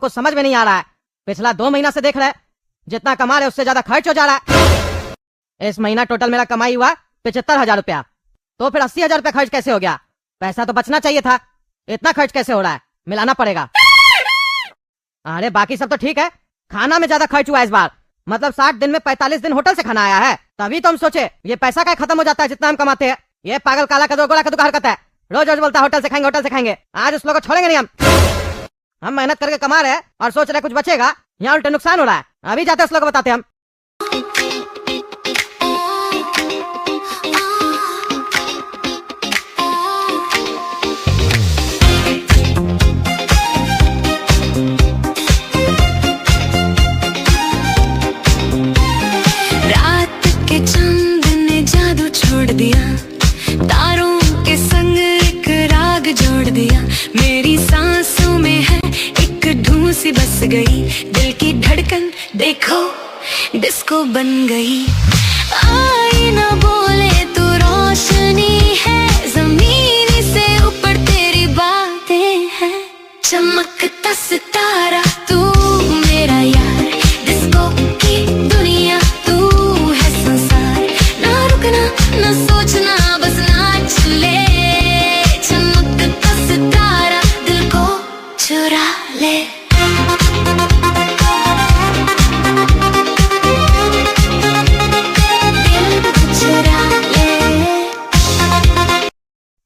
कुछ समझ में नहीं आ रहा है। पिछला 2 महीना से देख रहे, जितना कमा रहे उससे ज्यादा खर्च हो जा रहा है। इस महीना टोटल मेरा कमाई हुआ 75,000 रुपया, तो फिर 80,000 रुपया खर्च कैसे हो गया? पैसा तो बचना चाहिए था, इतना खर्च कैसे हो रहा है? मिलाना पड़ेगा। अरे बाकी सब तो ठीक है, खाना में ज्यादा खर्च हुआ इस बार। मतलब 60 दिन में 45 दिन होटल से खाना आया है। तभी तो हम सोचे ये पैसा क्या खत्म हो जाता है जितना हम कमाते हैं। ये पागल काला कदो गोला कदो का हरकत है, रोज रोज बोलता है होटल से खाएंगे होटल से खाएंगे। आज उस लोग को छोड़ेंगे नहीं हम मेहनत करके कमा रहे हैं और सोच रहे कुछ बचेगा, यहाँ उल्टा नुकसान हो रहा है। अभी जाते उस लोग को बताते हम। रात के चांद ने जादू छोड़ दिया, तारों के संग एक राग जोड़ दिया। मेरी सांसों में है एक धूं सी बस गई, दिल की धड़कन देखो डिस्को बन गई। आई ना बोले तो रोशनी है, जमीन से ऊपर तेरी बातें हैं। चमकता सितारा तू मेरा यार, डिस्को की दुनिया तू है संसार। ना रुकना ना सोचना बस नाच ले, चमकता सितारा दिल को चुरा ले।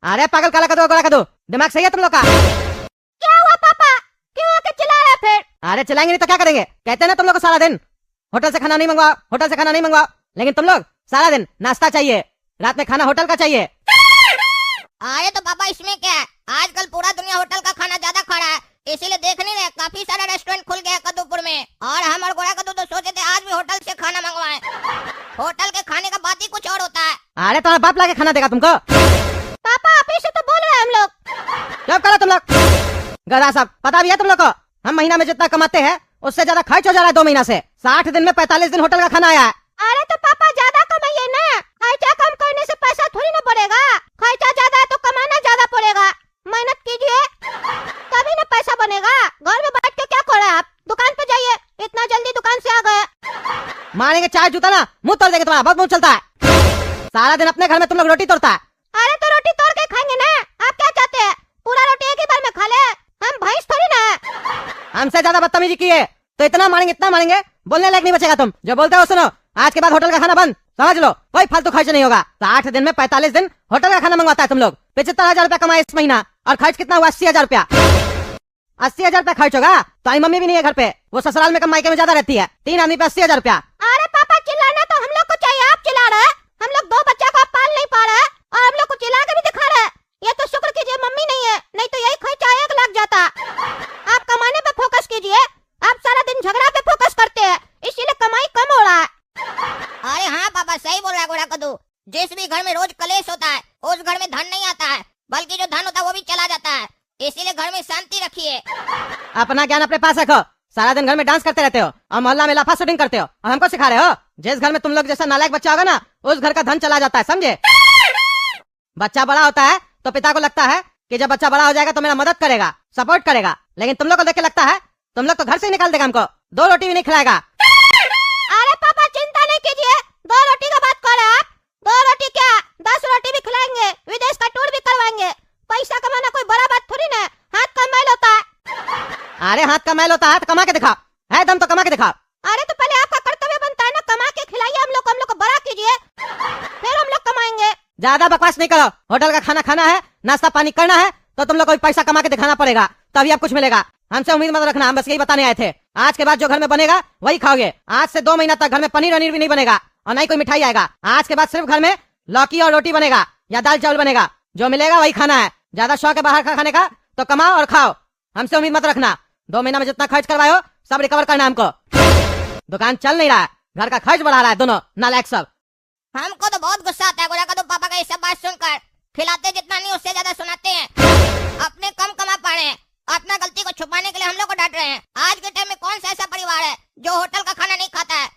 अरे पागल काला कदो गोला कदो, दिमाग सही है तुम लोग का? क्या हुआ पापा, क्यों आके चिल्ला रहे फिर? अरे चिल्लाएंगे नहीं तो क्या करेंगे? कहते हैं ना तुम लोग को सारा दिन होटल से खाना नहीं मंगवाओ, होटल से खाना नहीं मंगवाओ, लेकिन तुम लोग सारा दिन नाश्ता चाहिए, रात में खाना होटल का चाहिए। अरे तो पापा इसमें क्या है, आजकल पूरा दुनिया होटल का खाना ज्यादा खा रहा है, इसीलिए देख नहीं रहे काफी सारा रेस्टोरेंट खुल गया कद्दूपुर में। और हम और गोरा कद्दू तो सोचे थे आज भी होटल से खाना मंगवाएं। होटल के खाने का बात ही कुछ और होता है। अरे तुम्हारा बाप लाके खाना देगा तुमको? पापा आप ही से तो बोल रहे हैं हम लोग। चुप करो तुम लोग, गधा सब। पता भी है तुम लोग को हम महीना में जितना कमाते हैं उससे ज्यादा खर्च हो जा रहा है 2 महीना से। 60 दिन में 45 दिन होटल का खाना आया है। अरे तो पापा ज्यादा कमाइए ना, खर्चा कम करने से पैसा थोड़ी ना बढ़ेगा। खर्चा ज्यादा है तो कमाना ज्यादा पड़ेगा, मेहनत कीजिए तभी ना पैसा बनेगा। घर में बैठ के क्या कर रहे हैं आप, दुकान पे जाइए, इतना जल्दी दुकान से आ गए। मारेंगे चाय जूता ना, मुंह तोड़ देंगे तुम्हारा, बहुत मुंह चलता है। सारा दिन अपने घर में तुम लोग रोटी तोड़ता है। अरे तो रोटी तोड़ के खाएंगे ना, आप क्या चाहते हैं पूरा रोटी एक ही बार में खा ले? हम भैंस थोड़ी ना है। हमसे ज्यादा बदतमीजी किए तो इतना मारेंगे, बोलने लायक नहीं बचेगा। तुम जो बोलते हो सुनो, आज के बाद होटल का खाना बंद, समझ लो, कोई फालतू खर्च नहीं होगा। 60 दिन में 45 दिन होटल का खाना मंगवाता है तुम लोग। 75,000 रुपया कमाए इस महीना, और खर्च कितना हुआ? 80,000 रुपया। 80,000 रुपया खर्च होगा तो आई मम्मी भी नहीं है घर पे, वो ससुराल में कम मायके में ज्यादा रहती है। 3 आदमी पे 80,000 रुपया। अरे पापा चिल्लाना तो हम लोग को चाहिए, आप चिल्ला रहे हैं। हम लोग 2 बच्चा को पाल नहीं पा रहे और हम लोग को चिल्ला के भी दिखा रहे हैं। ये तो शुक्र कीजिए मम्मी नहीं है, नहीं तो यही खर्चा 1 लाख जाता। आप कमाने पे फोकस कीजिए, आप सारा दिन झगड़ा पे फोकस करते हैं, इसीलिए कमाई कम हो रहा है। अरे हाँ पापा सही बोल रहा है गोरा कद्दू, जिस भी घर में रोज कलेश होता है उस घर में धन नहीं आता है, बल्कि जो धन होता है वो भी चला जाता है। इसीलिए घर में शांति रखिए। अपना ज्ञान अपने पास रखो। सारा दिन घर में डांस करते रहते हो और मोहल्ला में लाफा शूटिंग करते हो और हमको सिखा रहे हो। जिस घर में तुम लोग जैसा नालायक बच्चा होगा ना, उस घर का धन चला जाता है, समझे? बच्चा बड़ा होता है तो पिता को लगता है कि जब बच्चा बड़ा हो जाएगा तो मेरा मदद करेगा, सपोर्ट करेगा, लेकिन तुम लोग को देख के लगता है तुम लोग तो घर से ही निकाल देगा, हमको 2 रोटी भी नहीं खिलाएगा। अरे पापा चिंता नहीं कीजिए, 2 रोटी का बात कर रहे हैं आप? 2 रोटी क्या 10 रोटी भी खिलाएंगे, विदेश का टूर भी करवाएंगे। पैसा कमाना कोई बड़ा बात थोड़ी ना, हाथ का मैल होता है। अरे हाथ का मैल होता है तो कमा के दिखाओ, है दम तो कमा के दिखाओ। अरे तो पहले आपका कर्तव्य बनता है ना, कमा के खिलाइए हम लोग को बड़ा कीजिए, फिर हम लोग कमाएंगे। ज्यादा बकवास नहीं करो। होटल का खाना खाना है, नाश्ता पानी करना है तो तुम लोग को पैसा कमा के दिखाना पड़ेगा, तभी आप कुछ मिलेगा। हमसे उम्मीद मत रखना, हम बस यही बताने आए थे। आज के बाद जो घर में बनेगा वही खाओगे। आज से 2 महीना तक घर में पनीर वनीर भी नहीं बनेगा और नहीं कोई मिठाई आएगा। आज के बाद सिर्फ घर में लौकी और रोटी बनेगा या दाल चावल बनेगा, जो मिलेगा वही खाना है। ज्यादा शौक है बाहर का खाने का तो कमाओ और खाओ, हमसे उम्मीद मत रखना। 2 महीना में जितना खर्च करवाओ सब रिकवर करना हमको। दुकान चल नहीं रहा है, घर का खर्च बढ़ा रहा है दोनों नालायक सब। हमको तो बहुत गुस्सा आता है गोरा कद्दू पापा का ये सब बात सुनकर। खिलाते जितना नहीं उससे ज्यादा सुनाते हैं। अपने कम कमा पा रहे हैं, अपना गलती को छुपाने के लिए हम लोग को डांट रहे हैं। आज के टाइम में कौन सा ऐसा परिवार है जो होटल का खाना नहीं खाता है?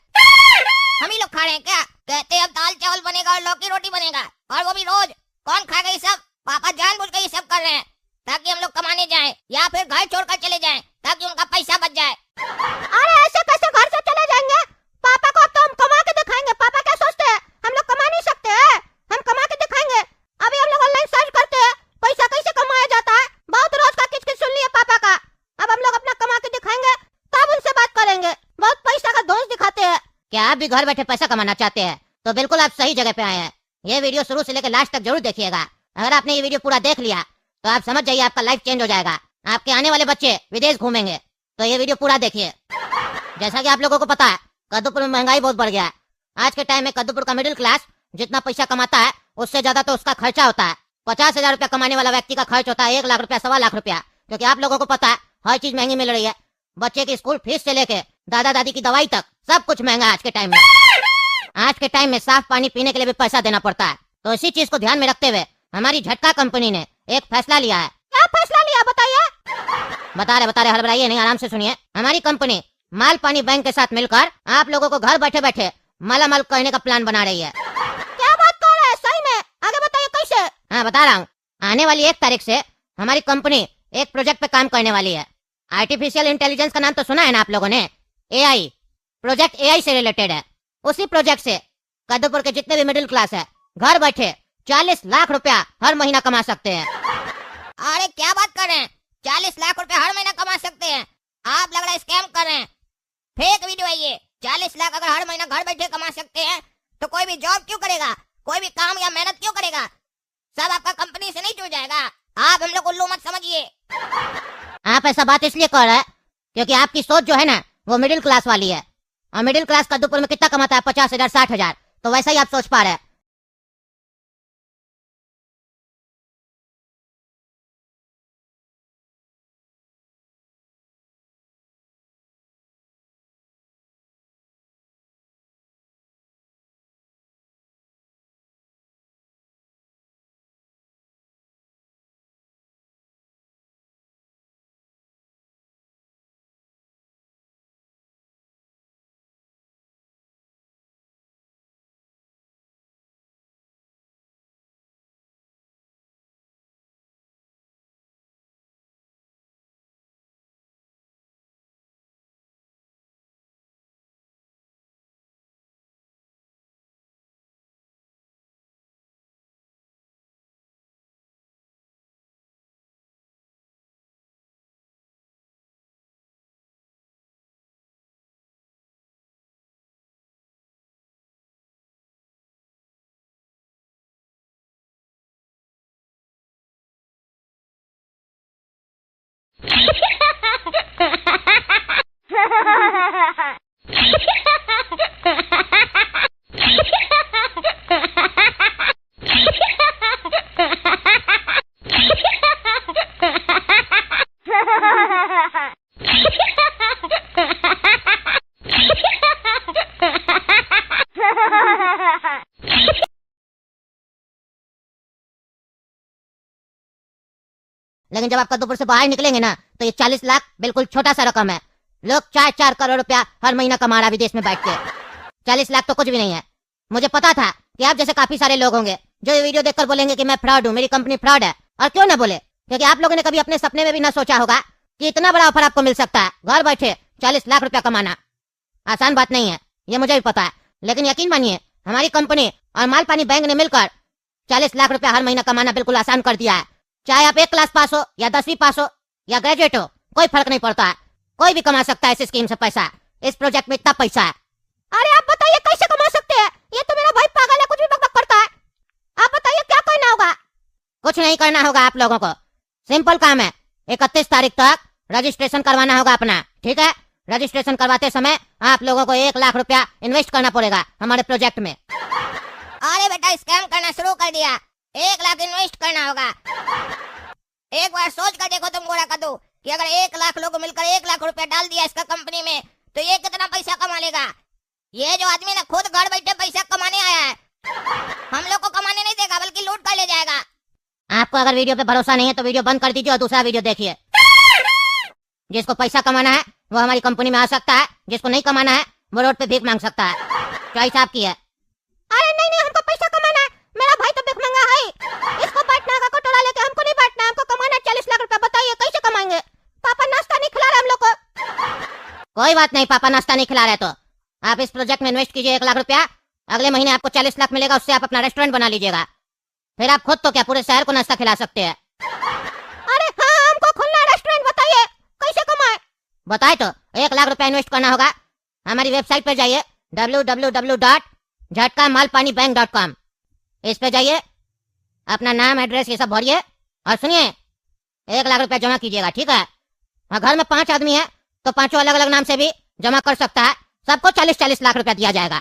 हम ही लोग खा रहे हैं क्या? कहते हैं अब दाल चावल बनेगा और लौकी रोटी बनेगा, और वो भी रोज। कौन खाएगा ये सब? पापा जानबूझ के ये सब कर रहे हैं ताकि हम लोग कमाने जाएं या फिर घर छोड़कर चले जाएं, ताकि उनका पैसा बच क्या आप भी घर बैठे पैसा कमाना चाहते हैं तो बिल्कुल आप सही जगह पे आए हैं। ये वीडियो शुरू से लेकर लास्ट तक जरूर देखिएगा। अगर आपने ये वीडियो पूरा देख लिया तो आप समझ जाइए आपका लाइफ चेंज हो जाएगा। आपके आने वाले बच्चे विदेश घूमेंगे। तो ये वीडियो पूरा देखिए। जैसा कि आप लोगों को पता है, कद्दूपुर में महंगाई बहुत बढ़ गया है। आज के टाइम में कद्दूपुर का मिडिल क्लास जितना पैसा कमाता है उससे ज्यादा तो उसका खर्चा होता है। 50,000 रुपया कमाने वाला व्यक्ति का खर्च होता है 1 लाख रुपया, 1.25 लाख रुपया। क्योंकि आप लोगों को पता है हर चीज महंगी मिल रही है। बच्चे की स्कूल फीस से लेके दादा दादी की दवाई तक सब कुछ महंगा है आज के टाइम में। आज के टाइम में साफ पानी पीने के लिए भी पैसा देना पड़ता है। तो इसी चीज को ध्यान में रखते हुए हमारी झटका कंपनी ने एक फैसला लिया है। क्या फैसला लिया बताइए? बता रहे हड़बड़ाइए नहीं, आराम से सुनिए। हमारी कंपनी माल पानी बैंक के साथ मिलकर आप लोगों को घर बैठे बैठे मालामाल करने का प्लान बना रही है। क्या बात कर रहे हैं? सही में? आगे बताइए कैसे? हाँ बता रहा हूँ। आने वाली 1 तारीख से हमारी कंपनी एक प्रोजेक्ट पे काम करने वाली है। आर्टिफिशियल इंटेलिजेंस का नाम तो सुना है ना आप लोगों ने? AI प्रोजेक्ट AI से रिलेटेड है। उसी प्रोजेक्ट से कद्दूपुर के जितने भी मिडिल क्लास है घर बैठे 40 लाख रुपया हर महीना कमा सकते हैं। अरे क्या बात कर रहे हैं? 40 लाख रुपया हर महीना कमा सकते हैं? आप लग रहा है स्कैम कर रहे हैं। फेक वीडियो है ये। 40 लाख अगर हर महीना घर बैठे कमा सकते हैं तो कोई भी जॉब क्यों करेगा? कोई भी काम या मेहनत क्यों करेगा? सब आपका कंपनी से नहीं जुड़ जाएगा। आप हम लोग उल्लू मत समझिए। आप ऐसा बात इसलिए कर रहे हैं क्योंकि आपकी सोच जो है ना वो मिडिल क्लास वाली है। और मिडिल क्लास कद्दूपुर में कितना कमाता है? 50,000, 60,000। तो वैसा ही आप सोच पा रहे हैं। लेकिन जब आप कद्दूपुर से बाहर निकलेंगे ना तो ये 40 लाख बिल्कुल छोटा सा रकम है। लोग 4-4 करोड़ रुपया हर महीना कमा रहा विदेश में बैठ के। 40 लाख तो कुछ भी नहीं है। मुझे पता था कि आप जैसे काफी सारे लोग होंगे जो ये वीडियो देखकर बोलेंगे कि मैं फ्रॉड हूँ, मेरी कंपनी फ्रॉड है। और क्यों ना बोले, क्योंकि आप लोगों ने कभी अपने सपने में भी ना सोचा होगा कि इतना बड़ा ऑफर आपको मिल सकता है। घर बैठे 40 लाख रुपया कमाना आसान बात नहीं है, ये मुझे भी पता है। लेकिन यकीन मानिए हमारी कंपनी और माल पानी बैंक ने मिलकर 40 लाख रुपया हर महीना कमाना बिल्कुल आसान कर दिया है। चाहे आप 1 क्लास पास हो या 10वीं पास हो या ग्रेजुएट हो, कोई फर्क नहीं पड़ता है। कोई भी कमा सकता है इस स्कीम से पैसा। इस प्रोजेक्ट में इतना पैसा है। अरे आप बताइए कैसे कमा सकते हैं? ये तो मेरा भाई पागल है, कुछ भी बकबक करता है। आप बताइए क्या करना होगा? कुछ नहीं करना होगा आप लोगों को। सिंपल काम है। 31 तारीख तक रजिस्ट्रेशन करवाना होगा अपना, ठीक है? रजिस्ट्रेशन करवाते समय आप लोगों को 1 लाख रुपया इन्वेस्ट करना पड़ेगा हमारे प्रोजेक्ट में। अरे बेटा स्कैम करना शुरू कर दिया। 1 लाख इन्वेस्ट करना होगा। एक बार सोच कर देखो तुम गोरा कद्दू कि अगर 1 लाख लोग मिलकर 1 लाख रुपया डाल दिया इसका कंपनी में तो ये कितना पैसा कमा लेगा। ये जो आदमी ना खुद घर बैठे पैसा कमाने आया है, हम लोग को कमाने नहीं देगा बल्कि लूट कर ले जाएगा। आपको अगर वीडियो पे भरोसा नहीं है तो वीडियो बंद कर दीजिए और दूसरा वीडियो देखिए। जिसको पैसा कमाना है वो हमारी कंपनी में आ सकता है, जिसको नहीं कमाना है वो रोड पे भीख मांग सकता है। चॉइस आपकी है। अरे नहीं हमको पैसा कमाना है। मेरा भाई तो भीख मांगा है। इसको बैठना है कटोरा लेके, हमको नहीं बैठना है। हमको कमाना 40 लाख रुपया। बताइए कैसे कमाएंगे? पापा नाश्ता नहीं खिला रहे हम लोग को। कोई बात नहीं, पापा नाश्ता नहीं खिला रहे तो आप इस प्रोजेक्ट में इन्वेस्ट कीजिए 1 लाख रुपया। अगले महीने आपको 40 लाख मिलेगा, उससे आप अपना रेस्टोरेंट बना लीजिएगा। फिर आप खुद तो क्या पूरे शहर को नाश्ता खिला सकते हैं। अरे हाँ हमको खुलना रेस्टोरेंट। बताइए कैसे कमाए? बताए तो 1 लाख रुपया इन्वेस्ट करना होगा। हमारी वेबसाइट पर जाइए www.jhatkamalpanibank.com। इस पे जाइए, अपना नाम एड्रेस ये सब भरिए और सुनिए 1 लाख रुपया जमा कीजिएगा, ठीक है। और घर में 5 आदमी है तो 5 अलग अलग नाम से भी जमा कर सकता है। सबको 40-40 लाख रुपया दिया जाएगा।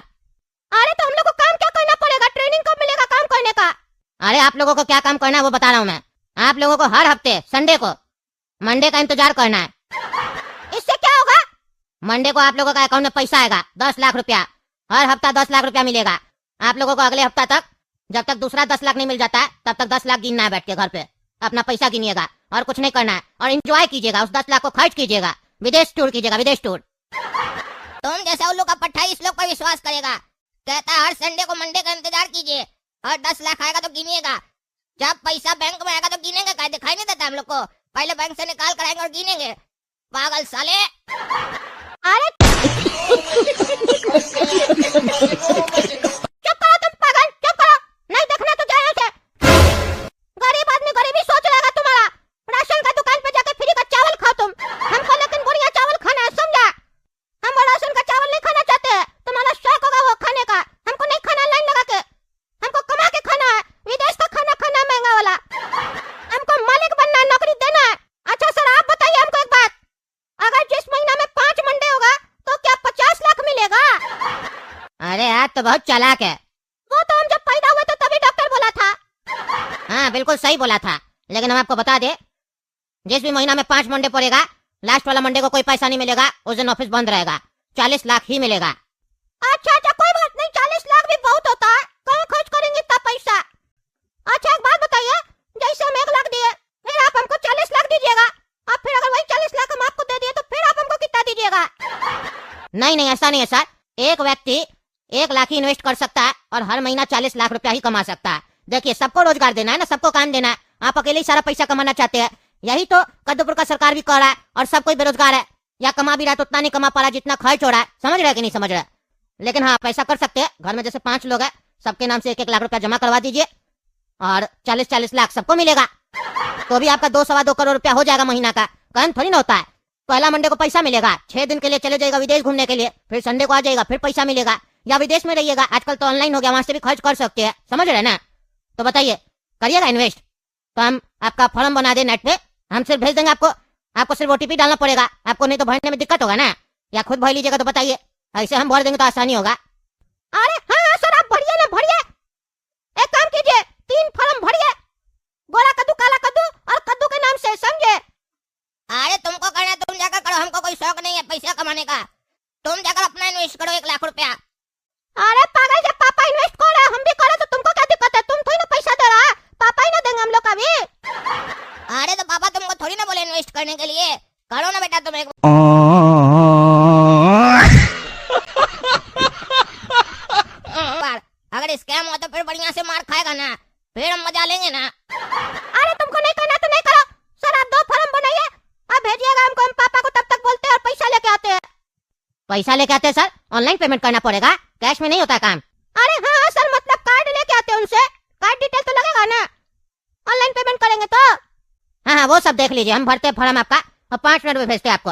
अरे तो हम लोग को काम क्या करना पड़ेगा? ट्रेनिंग कब मिलेगा काम करने का? अरे आप लोगों को क्या काम करना है वो बता रहा हूँ मैं। आप लोगों को हर हफ्ते संडे को मंडे का इंतजार करना है। इससे क्या होगा? मंडे को आप लोगों का अकाउंट में पैसा आएगा 10 लाख रुपया। हर हफ्ता 10 लाख रुपया मिलेगा। आप लोगों को अगले हफ्ता तक, जब तक दूसरा 10 लाख नहीं मिल जाता है तब तक 10 लाख गिनना है बैठ के घर पे। अपना पैसा गिनिएगा और कुछ नहीं करना है और एंजॉय कीजिएगा। उस 10 लाख को खर्च कीजिएगा, विदेश टूर कीजिएगा, विदेश टूर। तुम जैसा उल्लू का पट्टा इस लोग पर विश्वास करेगा। कहता है हर संडे को मंडे का इंतजार कीजिए और 10 लाख आएगा तो गिनिएगा। जब पैसा बैंक में आएगा तो गिनेंगे, क्या दिखाई नहीं देता हम लोग को? पहले बैंक से निकाल कर आएंगे और गिनेंगे। पागल साले। अरे चुप करो तुम पागल, चुप करो। नहीं देखना तो जाए उसे। गरीब आदमी गरीबी सोच लेगा तुम्हारा। राशन का दुकान पे जाके फ्री का चावल खाओ तुम। हमको लेकिन बढ़िया चावल खाना है, समझा? हम राशन का चावल नहीं खाना चाहते हैं। तुम्हारा शौक होगा वो खाने का, हमको नहीं खाना लाइन लगा के। हमको कमा के खाना है, विदेश का खाना खाना है महंगा वाला। हमको मालिक बनना है, नौकरी देना है। अच्छा सर आप बताइए हमको एक बात, अगर जिस महीना में 5 मंडे होगा तो क्या 50 लाख मिलेगा? अरे आप तो बहुत चालाक है। वो तो हम जब पैदा हुए तो तभी डॉक्टर बोला था। हाँ बिल्कुल सही बोला था, लेकिन हम आपको बता दे, जिस भी महीना में 5 मंडे पड़ेगा, लास्ट वाला मंडे को कोई पैसा नहीं मिलेगा। उस दिन ऑफिस बंद रहेगा। 40 लाख ही मिलेगा। अच्छा कोई बात नहीं, 40 लाख भी बहुत होता है। कहाँ खर्च करेंगे इतना पैसा? अच्छा एक बात बताइए, जैसे हम 1 लाख दिए, फिर आप हमको 40 लाख दीजिएगा, और फिर अगर वही 40 लाख हम आपको दे दिए तो फिर आप हमको कितना दीजिएगा? नहीं नहीं, ऐसा नहीं है सर। एक व्यक्ति 1 लाख ही इन्वेस्ट कर सकता है और हर महीना 40 लाख रुपया ही कमा सकता है। देखिए सबको रोजगार देना है ना, सबको काम देना है। आप अकेले ही सारा पैसा कमाना चाहते हैं, यही तो कद्दूपुर का सरकार भी कर रहा है। और सब कोई बेरोजगार है, या कमा भी रहा है तो उतना नहीं कमा पा रहा जितना खर्च हो रहा है। समझ रहे कि नहीं समझ रहे? लेकिन हाँ पैसा कर सकते हैं। घर में जैसे 5 लोग हैं, सबके नाम से 1-1 लाख रुपया जमा करवा दीजिए और 40-40 लाख सबको मिलेगा। तो भी आपका 2-2.25 करोड़ रुपया हो जाएगा महीना का। काम थोड़ी ना होता है। पहला मंडे को पैसा मिलेगा, 6 दिन के लिए चले जाएगा विदेश घूमने के लिए, फिर संडे को आ जाएगा, फिर पैसा मिलेगा। या विदेश में रहिएगा, आजकल तो ऑनलाइन हो गया, वहां से भी खर्च कर सकते हैं। समझ रहे ना? तो बताइए करिएगा इन्वेस्ट? तो हम आपका फॉर्म बना दे नेट पे, हम सिर्फ भेज देंगे आपको। आपको सिर्फ OTP डालना पड़ेगा आपको, नहीं तो भरने में दिक्कत होगा ना। या खुद भर लीजिएगा तो बताइए, ऐसे हम भर देंगे तो आसानी होगा। अरे हाँ सर आप भरिए ना, भरिए। एक काम कीजिए, 3 फॉर्म भरिए, गोरा कद्दू, काला कद्दू और कद्दू के नाम से, समझे? अरे तुमको करना है तुम जाकर करो, हमको कोई शौक नहीं है पैसा कमाने का। तुम जाकर अपना इन्वेस्ट करो 1 लाख रुपया। अरे पागल, जब पापा इन्वेस्ट कर रहे हैं हम भी करें तो तुमको क्या दिक्कत है? तुम थोड़ी ना पैसा दे रहा है, पापा ही ना देंगे हम लोग का भी। अरे तो पापा तुमको थोड़ी ना बोले इन्वेस्ट करने के लिए। करो ना बेटा तुम एक बार। अगर स्कैम हुआ तो फिर बढ़िया से मार खाएगा ना, फिर हम मजा लेंगे ना। अरे तुमको नहीं करना तो नहीं करो। सर आप 2 फॉर्म बनाइए, अब भेजिएगा हमको, हम पापा को तब तक बोलते हैं और पैसा लेके आते हैं। पैसा लेके आते हैं सर? ऑनलाइन पेमेंट करना पड़ेगा, कैश में नहीं होता काम। अरे हाँ सर, मतलब कार्ड लेके आते हैं उनसे, कार्ड डिटेल तो लगेगा ना, ऑनलाइन पेमेंट करेंगे तो। हाँ हाँ वो सब देख लीजिए, हम भरते हैं फॉर्म आपका और 5 मिनट में भेजते हैं आपको।